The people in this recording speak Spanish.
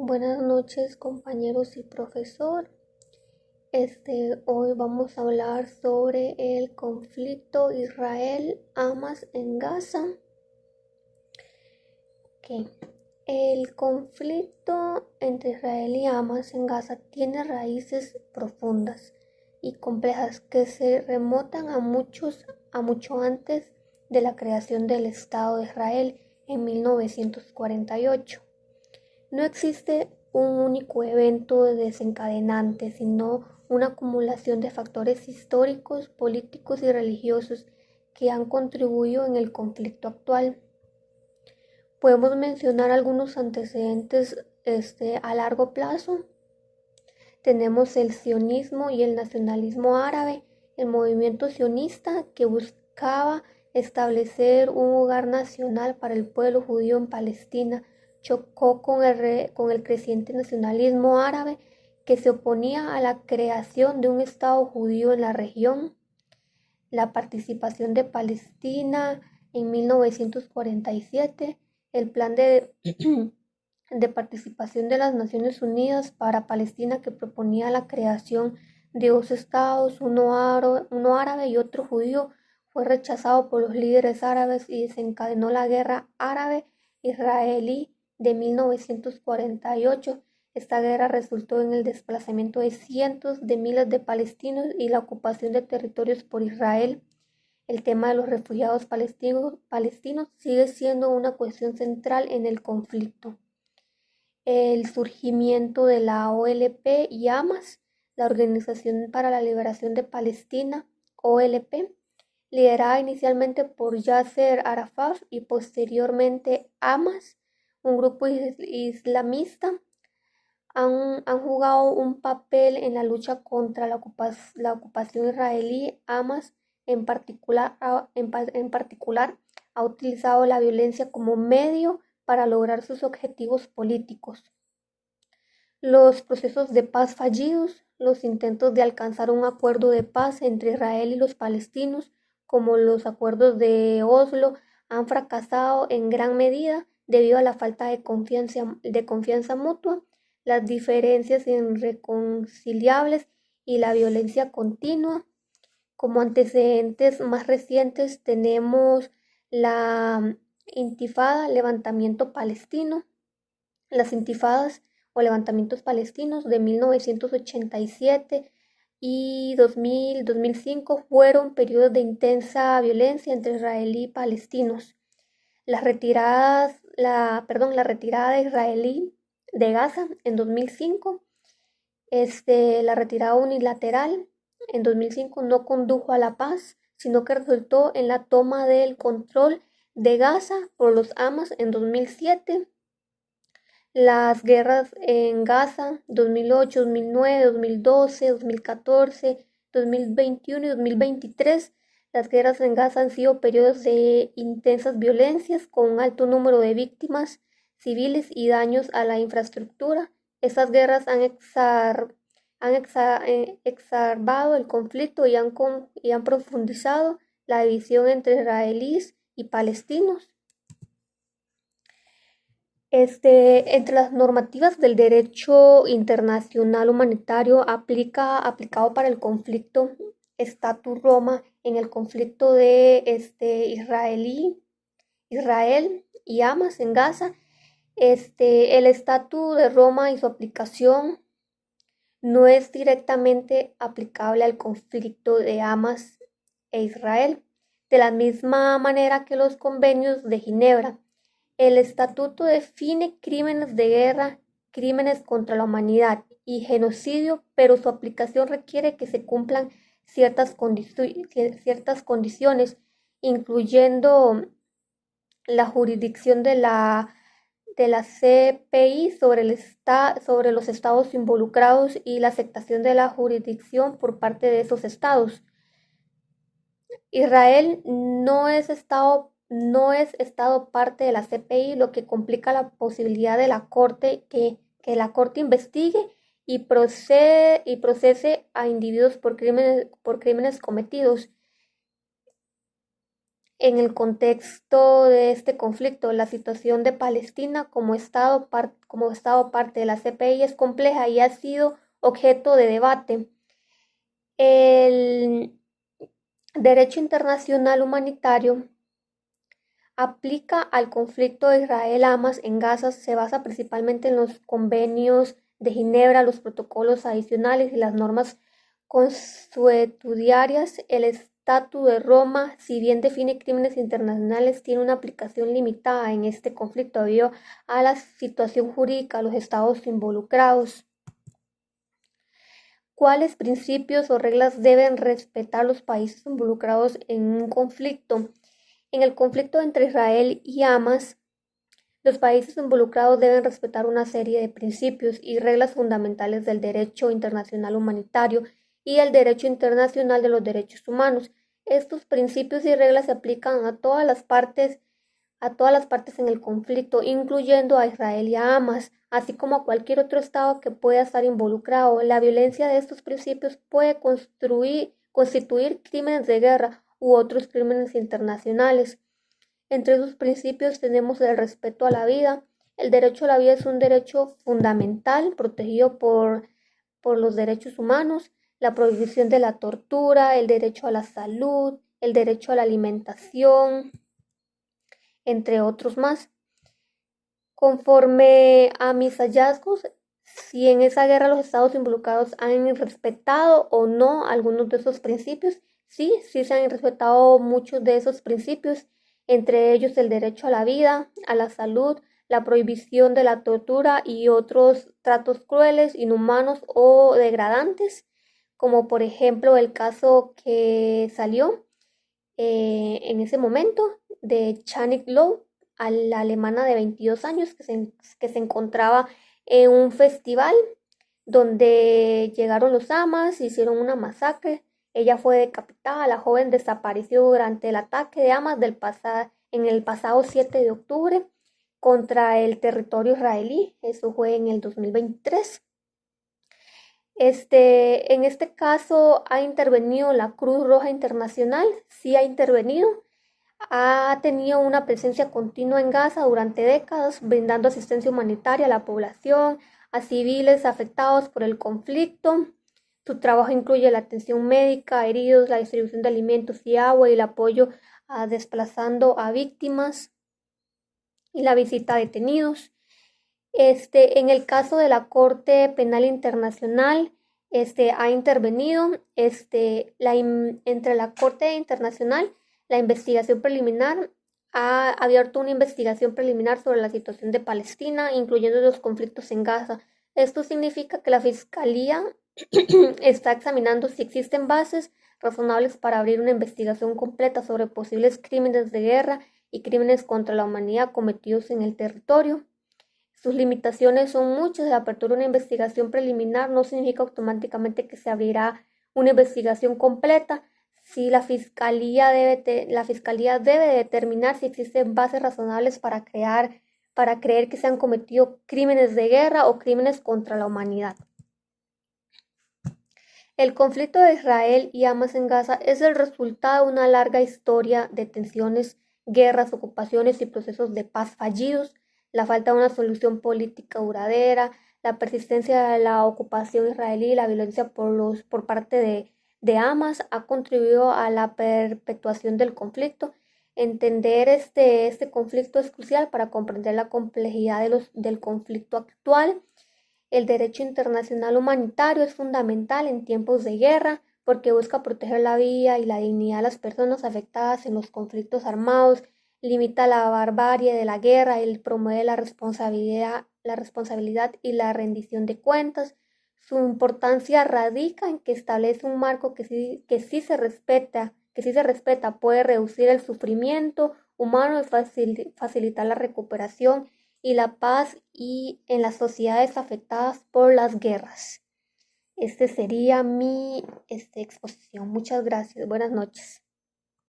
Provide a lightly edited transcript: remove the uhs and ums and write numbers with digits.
Buenas noches, compañeros y profesor. Hoy vamos a hablar sobre el conflicto Israel-Hamas en Gaza. El conflicto entre Israel y Hamas en Gaza tiene raíces profundas y complejas que se remontan a mucho antes de la creación del Estado de Israel en 1948. No existe un único evento desencadenante, sino una acumulación de factores históricos, políticos y religiosos que han contribuido en el conflicto actual. Podemos mencionar algunos antecedentes a largo plazo. Tenemos el sionismo y el nacionalismo árabe, el movimiento sionista que buscaba establecer un hogar nacional para el pueblo judío en Palestina, chocó con el creciente nacionalismo árabe que se oponía a la creación de un Estado judío en la región. La participación de Palestina en 1947, el plan de participación de las Naciones Unidas para Palestina que proponía la creación de dos estados, uno árabe y otro judío, fue rechazado por los líderes árabes y desencadenó la guerra árabe-israelí de 1948. Esta guerra resultó en el desplazamiento de cientos de miles de palestinos y la ocupación de territorios por Israel. El tema de los refugiados palestinos sigue siendo una cuestión central en el conflicto. El surgimiento de la OLP y Hamas, la Organización para la Liberación de Palestina, OLP, liderada inicialmente por Yasser Arafat y posteriormente Hamas, un grupo islamista, han jugado un papel en la lucha contra la ocupación israelí. Hamas en particular ha utilizado la violencia como medio para lograr sus objetivos políticos. Los procesos de paz fallidos, los intentos de alcanzar un acuerdo de paz entre Israel y los palestinos, como los acuerdos de Oslo, han fracasado en gran medida debido a la falta de confianza mutua, las diferencias irreconciliables y la violencia continua. Como antecedentes más recientes tenemos la intifada, levantamiento palestino. Las intifadas o levantamientos palestinos de 1987 y 2005 fueron periodos de intensa violencia entre israelí y palestinos. La retirada de israelí de Gaza en 2005, la retirada unilateral en 2005 no condujo a la paz, sino que resultó en la toma del control de Gaza por los Hamas en 2007. Las guerras en Gaza 2008, 2009, 2012, 2014, 2021 y 2023. Las guerras en Gaza han sido periodos de intensas violencias con un alto número de víctimas civiles y daños a la infraestructura. Estas guerras han exacerbado el conflicto y han profundizado la división entre israelíes y palestinos. Entre las normativas del derecho internacional humanitario aplicado para el conflicto Status Roma en el conflicto de Israel y Hamas en Gaza, el Estatuto de Roma y su aplicación no es directamente aplicable al conflicto de Hamas e Israel, de la misma manera que los convenios de Ginebra. El estatuto define crímenes de guerra, crímenes contra la humanidad y genocidio, pero su aplicación requiere que se cumplan ciertas condiciones, incluyendo la jurisdicción de la CPI sobre los estados involucrados y la aceptación de la jurisdicción por parte de esos estados. Israel no es estado parte de la CPI, lo que complica la posibilidad de la Corte que la Corte investigue y procese a individuos por crímenes cometidos. en el contexto de este conflicto. La situación de Palestina como Estado parte de la CPI es compleja y ha sido objeto de debate. El derecho internacional humanitario aplica al conflicto de Israel-Hamas en Gaza, se basa principalmente en los convenios de Ginebra, los protocolos adicionales y las normas consuetudinarias. El Estatuto de Roma, si bien define crímenes internacionales, tiene una aplicación limitada en este conflicto debido a la situación jurídica de los estados involucrados. ¿Cuáles principios o reglas deben respetar los países involucrados en un conflicto? En el conflicto entre Israel y Hamas, los países involucrados deben respetar una serie de principios y reglas fundamentales del derecho internacional humanitario y el derecho internacional de los derechos humanos. Estos principios y reglas se aplican a todas las partes en el conflicto, incluyendo a Israel y a Hamas, así como a cualquier otro Estado que pueda estar involucrado. La violencia de estos principios puede constituir crímenes de guerra u otros crímenes internacionales. Entre esos principios tenemos el respeto a la vida. El derecho a la vida es un derecho fundamental protegido por los derechos humanos, la prohibición de la tortura, el derecho a la salud, el derecho a la alimentación, entre otros más. Conforme a mis hallazgos, si en esa guerra los estados involucrados han respetado o no algunos de esos principios, sí se han respetado muchos de esos principios, entre ellos el derecho a la vida, a la salud, la prohibición de la tortura y otros tratos crueles, inhumanos o degradantes, como por ejemplo el caso que salió en ese momento de Channing Lowe, a la alemana de 22 años que se encontraba en un festival donde llegaron los Hamas, hicieron una masacre. Ella fue decapitada. La joven desapareció durante el ataque de Hamas en el pasado 7 de octubre contra el territorio israelí. Eso fue en el 2023. En este caso ha intervenido la Cruz Roja Internacional, sí ha intervenido, ha tenido una presencia continua en Gaza durante décadas, brindando asistencia humanitaria a la población, a civiles afectados por el conflicto. Su trabajo incluye la atención médica a heridos, la distribución de alimentos y agua y el apoyo a desplazando a víctimas y la visita a detenidos. En el caso de la Corte Penal Internacional, ha intervenido entre la Corte Internacional, la investigación preliminar ha abierto una investigación preliminar sobre la situación de Palestina, incluyendo los conflictos en Gaza. Esto significa que la Fiscalía está examinando si existen bases razonables para abrir una investigación completa sobre posibles crímenes de guerra y crímenes contra la humanidad cometidos en el territorio. Sus limitaciones son muchas. La apertura de una investigación preliminar no significa automáticamente que se abrirá una investigación completa. Si la fiscalía debe determinar si existen bases razonables para creer que se han cometido crímenes de guerra o crímenes contra la humanidad. El conflicto de Israel y Hamas en Gaza es el resultado de una larga historia de tensiones, guerras, ocupaciones y procesos de paz fallidos. La falta de una solución política duradera, la persistencia de la ocupación israelí y la violencia por parte de Hamas ha contribuido a la perpetuación del conflicto. Entender este conflicto es crucial para comprender la complejidad del conflicto actual. El derecho internacional humanitario es fundamental en tiempos de guerra porque busca proteger la vida y la dignidad de las personas afectadas en los conflictos armados, limita la barbarie de la guerra y promueve la responsabilidad y la rendición de cuentas. Su importancia radica en que establece un marco que sí se respeta, puede reducir el sufrimiento humano y facilitar la recuperación y la paz y en las sociedades afectadas por las guerras. Sería mi exposición. Muchas gracias. Buenas noches.